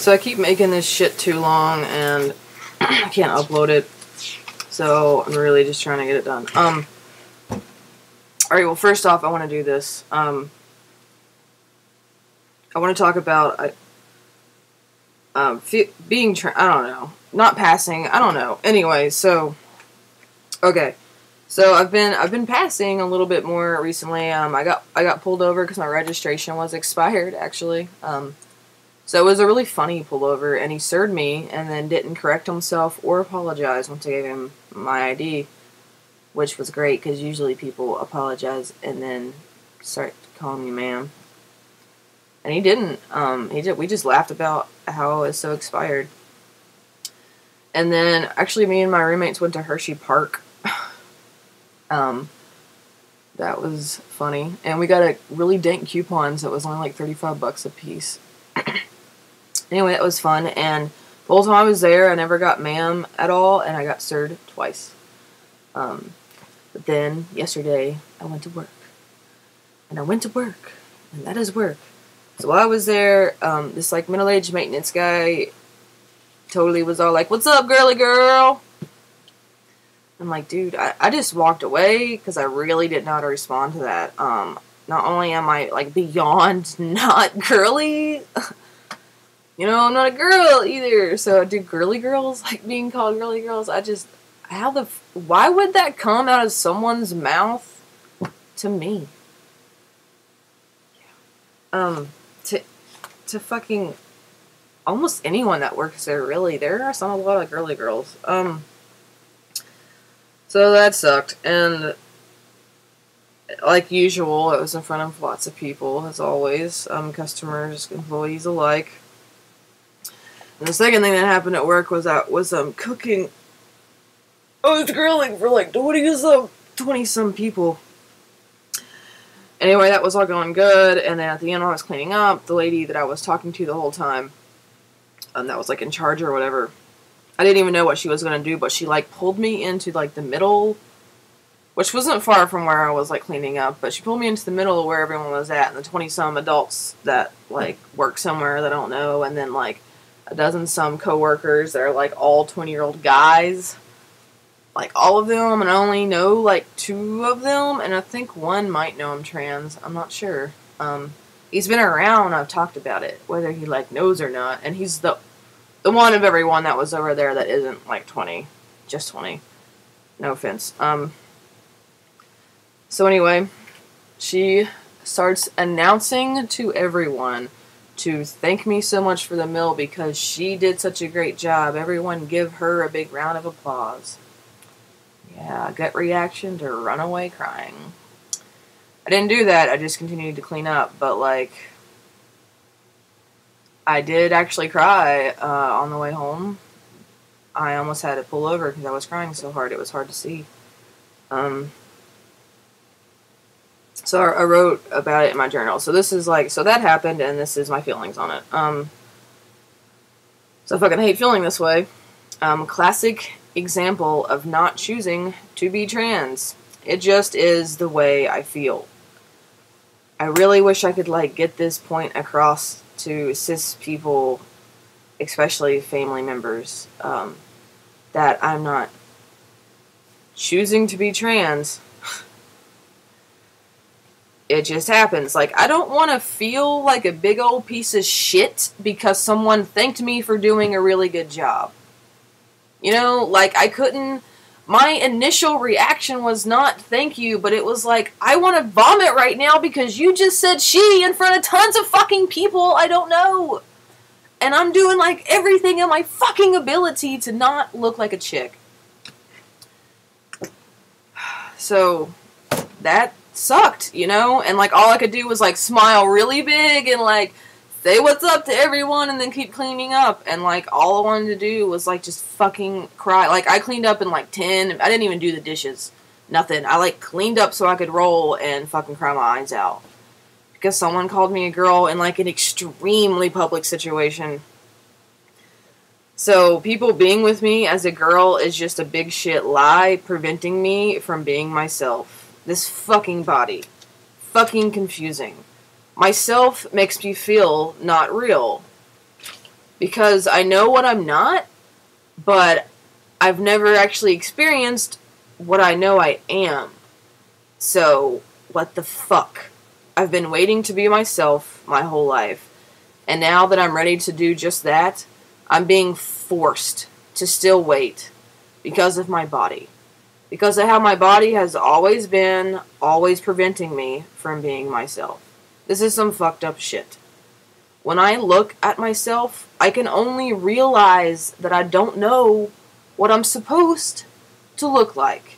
So I keep making this shit too long and I can't upload it. So I'm really just trying to get it done. Alright, well, first off, I want to do this. I want to talk about being I don't know, not passing. I don't know. Anyway, so okay, so I've been passing a little bit more recently. I got pulled over because my registration was expired. Actually, so it was a really funny pullover, and he served me and then didn't correct himself or apologize once I gave him my ID, which was great because usually people apologize and then start calling me ma'am. And he didn't. We just laughed about how it's so expired. And then, actually, me and my roommates went to Hershey Park. That was funny. And we got a really dank coupons that was only like 35 bucks a piece. Anyway, that was fun. And the whole time I was there, I never got ma'am at all, and I got served twice. But then, yesterday, I went to work. And I went to work. And that is work. So while I was there, this like middle-aged maintenance guy totally was all like, "What's up, girly girl?" I'm like, dude, I just walked away because I really didn't know how to respond to that. Not only am I like beyond not girly, you know, I'm not a girl either. So do girly girls like being called girly girls? Why would that come out of someone's mouth to me? To fucking almost anyone that works there, really. There are a lot of girly girls. So that sucked, and like usual, it was in front of lots of people, as always, customers, employees alike. And the second thing that happened at work was I was cooking. I was grilling for like 20-some people. Anyway, that was all going good, and then at the end when I was cleaning up, the lady that I was talking to the whole time, that was like in charge or whatever, I didn't even know what she was going to do, but she like pulled me into like the middle, which wasn't far from where I was like cleaning up, but she pulled me into the middle of where everyone was at, and the 20-some adults that like work somewhere that I don't know, and then like a dozen-some co-workers that are like all 20-year-old guys. Like, all of them, and I only know, like, 2 of them, and I think one might know I'm trans. I'm not sure. He's been around, I've talked about it, whether he, like, knows or not, and he's the one of everyone that was over there that isn't, like, 20. Just 20. No offense. So anyway, she starts announcing to everyone to thank me so much for the meal because she did such a great job. Everyone give her a big round of applause. Yeah, gut reaction to runaway crying. I didn't do that, I just continued to clean up, but like, I did actually cry on the way home. I almost had to pull over because I was crying so hard, it was hard to see. So I wrote about it in my journal. So this is like, so that happened, and this is my feelings on it. So I fucking hate feeling this way. Classic example of not choosing to be trans. It just is the way I feel. I really wish I could like get this point across to cis people, especially family members, that I'm not choosing to be trans. It just happens. Like, I don't want to feel like a big old piece of shit because someone thanked me for doing a really good job. You know, like, my initial reaction was not thank you, but it was like, I want to vomit right now because you just said she in front of tons of fucking people I don't know. And I'm doing, like, everything in my fucking ability to not look like a chick. So, that sucked, you know? And, like, all I could do was, like, smile really big and, like, say what's up to everyone and then keep cleaning up. And, like, all I wanted to do was, like, just fucking cry. Like, I cleaned up in, like, 10. I didn't even do the dishes. Nothing. I, like, cleaned up so I could roll and fucking cry my eyes out. Because someone called me a girl in, like, an extremely public situation. So, people being with me as a girl is just a big shit lie preventing me from being myself. This fucking body. Fucking confusing. Myself makes me feel not real. because I know what I'm not, but I've never actually experienced what I know I am. So, what the fuck? I've been waiting to be myself my whole life, and now that I'm ready to do just that, I'm being forced to still wait because of my body. Because of how my body has always been, always preventing me from being myself. This is some fucked up shit. When I look at myself, I can only realize that I don't know what I'm supposed to look like.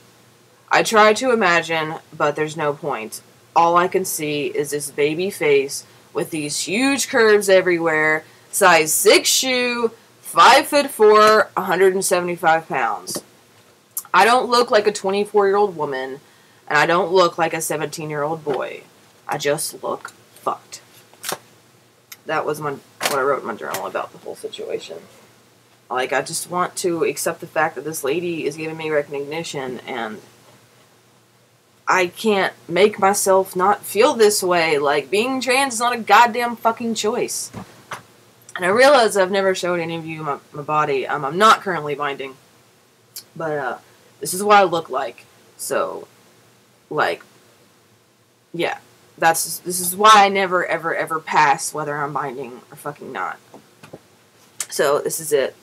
I try to imagine, but there's no point. All I can see is this baby face with these huge curves everywhere, size 6 shoe, 5'4", 175 pounds. I don't look like a 24-year-old woman, and I don't look like a 17-year-old boy. I just look fucked. That was what I wrote in my journal about the whole situation. Like, I just want to accept the fact that this lady is giving me recognition, and I can't make myself not feel this way. Like, being trans is not a goddamn fucking choice. And I realize I've never showed any of you my body. I'm not currently binding. But, this is what I look like. So, like, yeah. This is why I never, ever, ever pass whether I'm binding or fucking not. So, this is it.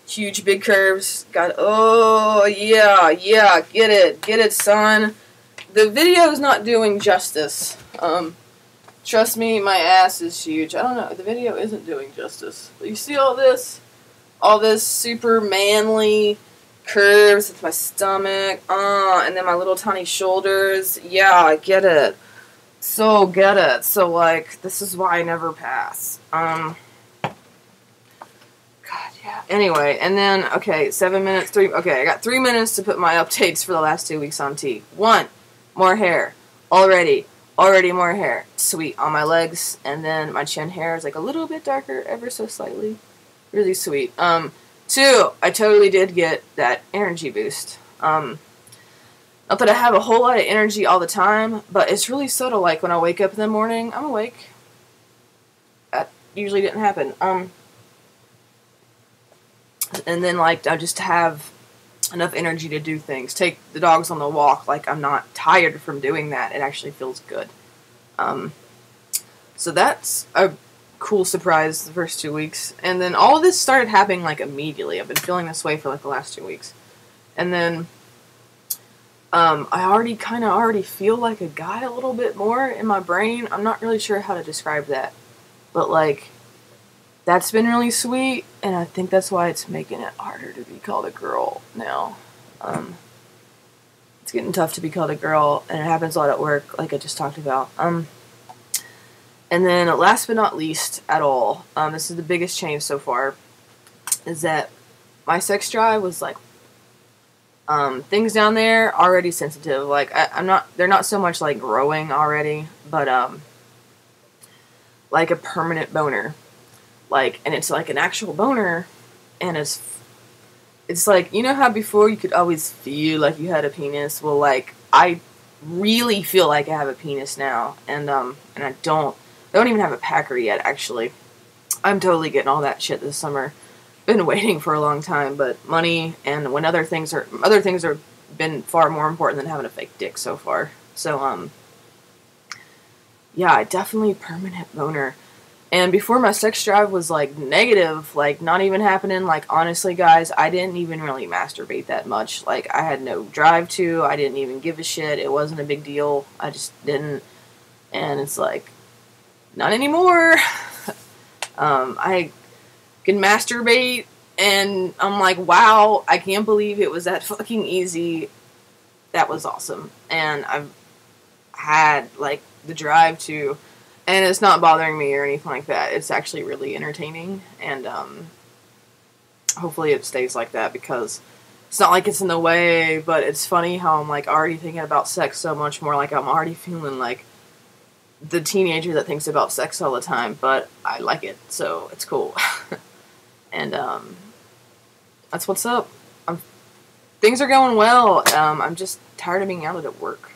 Huge big curves. Oh, yeah, get it, son. The video is not doing justice. Trust me, my ass is huge. I don't know, the video isn't doing justice. But you see all this super manly curves with my stomach, and then my little tiny shoulders. Yeah, get it. So, like, this is why I never pass. God, yeah. Anyway, and then, okay, 7 minutes, okay, I got 3 minutes to put my updates for the last 2 weeks on T. 1, more hair. Already more hair. Sweet. On my legs, and then my chin hair is, like, a little bit darker, ever so slightly. Really sweet. 2, I totally did get that energy boost. Not that I have a whole lot of energy all the time, but it's really subtle. Like, when I wake up in the morning, I'm awake. That usually didn't happen. And then, like, I just have enough energy to do things. Take the dogs on the walk. Like, I'm not tired from doing that. It actually feels good. So that's a cool surprise the first 2 weeks. And then all of this started happening, like, immediately. I've been feeling this way for, like, the last 2 weeks. And then I already feel like a guy a little bit more in my brain. I'm not really sure how to describe that. But, like, that's been really sweet, and I think that's why it's making it harder to be called a girl now. It's getting tough to be called a girl, and it happens a lot at work, like I just talked about. And then, last but not least at all, this is the biggest change so far, is that my sex drive was, like, things down there already sensitive. Like, they're not so much, like, growing already, but, like a permanent boner. Like, and it's like an actual boner, and it's like, you know how before you could always feel like you had a penis? Well, like, I really feel like I have a penis now, and I don't even have a packer yet, actually. I'm totally getting all that shit this summer. Been waiting for a long time, but money and when other things are been far more important than having a fake dick so far. So, yeah, definitely permanent boner. And before, my sex drive was, like, negative, like, not even happening. Like, honestly, guys, I didn't even really masturbate that much. Like, I had no drive to, I didn't even give a shit, it wasn't a big deal, I just didn't, and it's like, not anymore. I can masturbate, and I'm like, wow, I can't believe it was that fucking easy. That was awesome. And I've had, like, the drive to, and it's not bothering me or anything like that. It's actually really entertaining, and hopefully it stays like that, because it's not like it's in the way, but it's funny how I'm, like, already thinking about sex so much more. Like, I'm already feeling like the teenager that thinks about sex all the time, but I like it, so it's cool. And that's what's up. Things are going well. I'm just tired of being out at work.